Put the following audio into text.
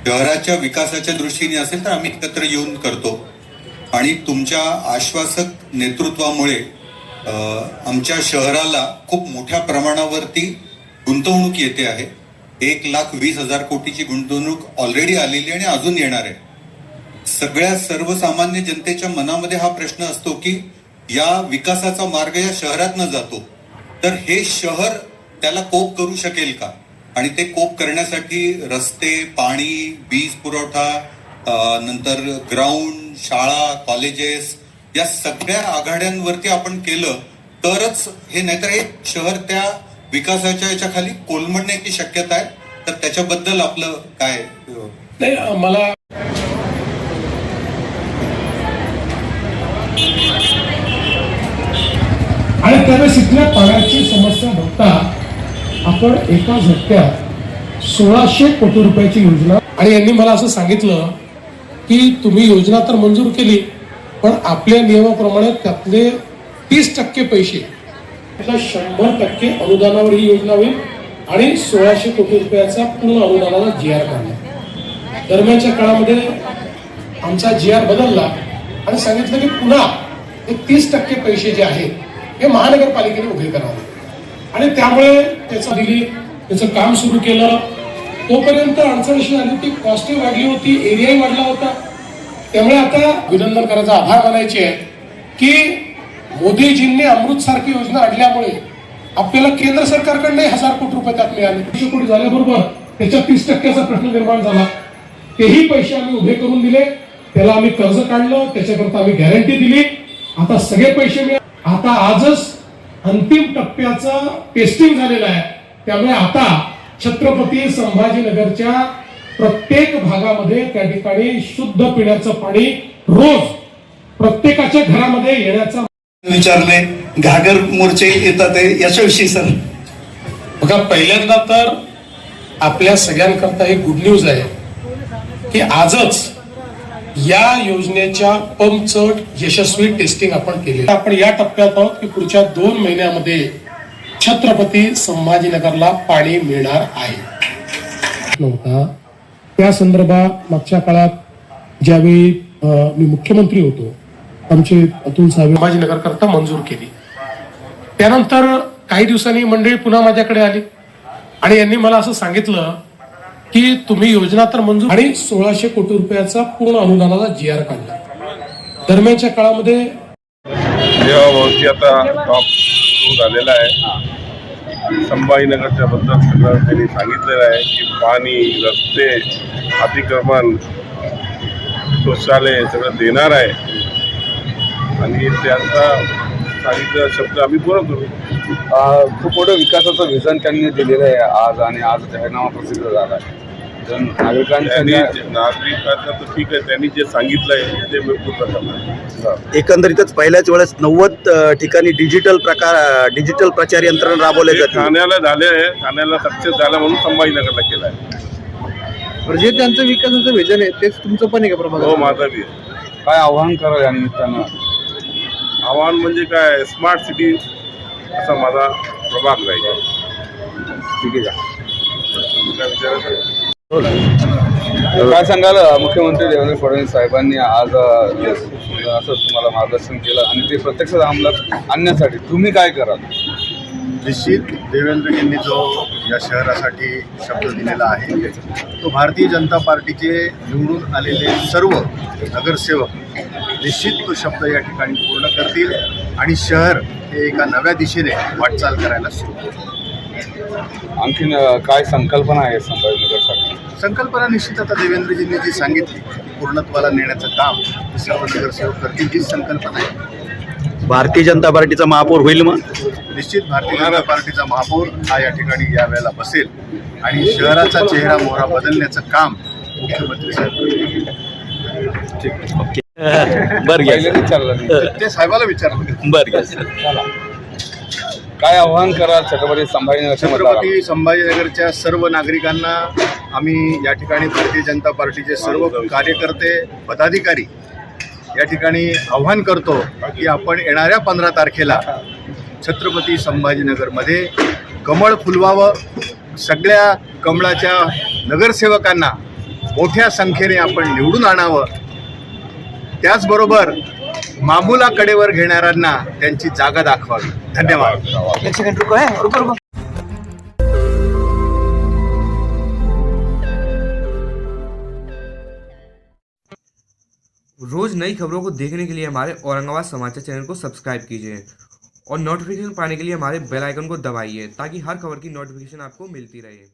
शहराच्या विकासाच्या दृष्टीने असेल तर आम्ही एकत्र येऊन करतो आणि तुमच्या आश्वासक नेतृत्वामुळे आमच्या शहराला खूप मोठ्या प्रमाणावरती गुंतवणूक येते आहे। 1,20,000 कोटीची गुंतवणूक ऑलरेडी आलेली आणि अजून येणार आहे। सगळ्या सर्वसामान्य जनतेच्या मनामध्ये हा प्रश्न असतो की या विकासाचा मार्ग या शहरातनं जातो तर हे शहर त्याला कोप करू शकेल का, आणि ते कोप करण्यासाठी रस्ते, पाणी, वीज पुरवठा, नंतर ग्राउंड, शाळा, कॉलेजेस या सगळ्या आघाड्यांवरती आपण केलं तरच हे, नाहीतर हे शहर त्या विकासाच्या याच्या खाली कोलमडण्याची शक्यता आहे। तर त्याच्याबद्दल आपलं काय? नाही, मला आणि त्यावेळेस इथल्या पाण्याची समस्या बघता आपण एका झटक्यात 1,600 कोटी रुपयाची योजना, आणि यांनी मला असं सांगितलं की तुम्ही योजना तर मंजूर केली पण आपल्या नियमाप्रमाणे त्यातले 30% पैसे, 100% अनुदानावर ही योजना होईल आणि 1,600 कोटी रुपयाचा पूर्ण अनुदानाला GR काढला। दरम्यानच्या काळामध्ये आमचा GR बदलला आणि सांगितलं की पुन्हा हे 30% पैसे जे आहेत हे महानगरपालिकेने उभे करावे, आणि त्यामुळे त्याचं काम सुरू केलं। तोपर्यंत अडचण अशी झाली की कॉस्टही वाढली होती, एरियाही वाढला होता। त्यामुळे आता अभिनंदन करायचा, आभार मानायचे आहे की मोदीजींनी अमृत सारखी योजना आणल्यामुळे आपल्याला केंद्र सरकारकडनं 1,000 कोटी रुपये त्यात मिळाले। 100 कोटी झाल्याबरोबर त्याच्या 30%चा प्रश्न निर्माण झाला। तेही पैसे आम्ही उभे करून दिले, त्याला आम्ही कर्ज काढलं, त्याच्याकरता आम्ही गॅरंटी दिली। आता सगळे पैसे मिळाले। आता आजच अंतिम टप्प्याचं टेस्टिंग झालेलं आहे, त्यामुळे आता छत्रपती संभाजीनगरच्या प्रत्येक भागामध्ये त्या ठिकाणी शुद्ध पिण्याचं पाणी रोज प्रत्येकाच्या घरामध्ये येण्याचा विचारले। घागर मोर्चे येतात याच्याविषयी सर बघा, पहिल्यांदा तर आपल्या सगळ्यांकरता एक गुड न्यूज आहे की आजच या योजनेच्या पंपचं यशस्वी टेस्टिंग आपण केले। आपण या टप्प्यात आहोत की पुढच्या 2 महिन्यामध्ये छत्रपती संभाजीनगरला पाणी मिळणार आहे। नव्हता त्या संदर्भात मागच्या काळात ज्यावेळी मी मुख्यमंत्री होतो, आमचे अतुल साहेब संभाजीनगर करता मंजूर केली। त्यानंतर काही दिवसांनी मंडळी पुन्हा माझ्याकडे आली आणि यांनी मला असं सांगितलं की तुम्ही योजना तर मंजूर, आणि 1,600 कोटी रुपयाचा पूर्ण अनुदानाला GR काढला। दरम्यानच्या काळामध्ये जेव्हा आता टॉप सुरू झालेला आहे, संभाजीनगरच्या बद्दल सगळं त्यांनी सांगितलेलं आहे की पाणी, रस्ते, अतिक्रमण, शौचालय सगळं देणार आहे, आणि त्यांचा सांगितलेला शब्द आम्ही पूर्ण करू। खूप मोठं विकासाचं विजन त्यांनी दिलेलं आहे आज, आणि आज जाहीरनामा प्रसिद्ध झाला आहे। नागरिकांना तर ठीक आहे, त्यांनी जे सांगितलंय ते पूर्ण करणार। एकंदरीतच पहिल्याच वेळेस 90 ठिकाणी डिजिटल प्रचार यंत्रणा राबवले जाते। ठाण्याला झाले आहे, ठाण्याला सक्सेस झाला म्हणून संभाजीनगरला केलं आहे। जे त्यांचं विकासाचं विजन आहे तेच तुमचं पण आहे का प्रभाग? हो, माझा बी। काय आव्हान कराल या निमित्तानं? आव्हान म्हणजे काय, स्मार्ट सिटी असा माझा प्रभाग राहील। ठीक आहे का? काय विचारायचं? काय सांगाल, मुख्यमंत्री देवेंद्र फडणवीस साहेबांनी आज असं तुम्हाला मार्गदर्शन केलं आणि ते प्रत्यक्षात अंमलात आणण्यासाठी तुम्ही काय कराल? निश्चित देवेंद्रजींनी जो या शहरासाठी शब्द दिलेला आहे तो भारतीय जनता पार्टीचे निवडून आलेले सर्व नगरसेवक निश्चित तो शब्द या ठिकाणी पूर्ण करतील आणि शहर हे एका नव्या दिशेने वाटचाल करायला सुरू करतील। आणखीन काय संकल्पना आहे संभाजीनगरसाठी? संकल्पना निश्चित आता देवेंद्रजींनी जी सांगितली पूर्णत्वाला नेण्याचं काम सर्व नगरसेवक करतील, हीच संकल्पना आहे। भारतीय जनता पार्टीचा महापौर होईल मग? निश्चित भारतीय जनता पार्टीचा महापौर हा या ठिकाणी यावेळेला बसेल आणि शहराचा चेहरा मोहरा बदलण्याचं काम मुख्यमंत्री साहेब ते साहेबाला विचारलं। काय आव्हान कराल छत्रपती संभाजीनगरच्या सर्व नागरिकांना आम्ही या ठिकाणी भारतीय जनता पार्टीचे सर्व कार्यकर्ते, पदाधिकारी या ठिकाणी आव्हान करतो की आपण येणाऱ्या 15 तारखेला छत्रपती संभाजीनगरमध्ये कमळ फुलवावं, सगळ्या कमळाच्या नगरसेवकांना मोठ्या संख्येने आपण निवडून आणावं, त्याचबरोबर मामूला कडेवर घेणाऱ्यांना त्यांची जागा दाखवावी. धन्यवाद. रोज नई खबरों को देखने के लिए हमारे औरंगाबाद समाचार चैनल को सब्सक्राइब कीजिए और नोटिफिकेशन पाने के लिए हमारे बेल आइकन को दबाइए ताकि हर खबर की नोटिफिकेशन आपको मिलती रहे।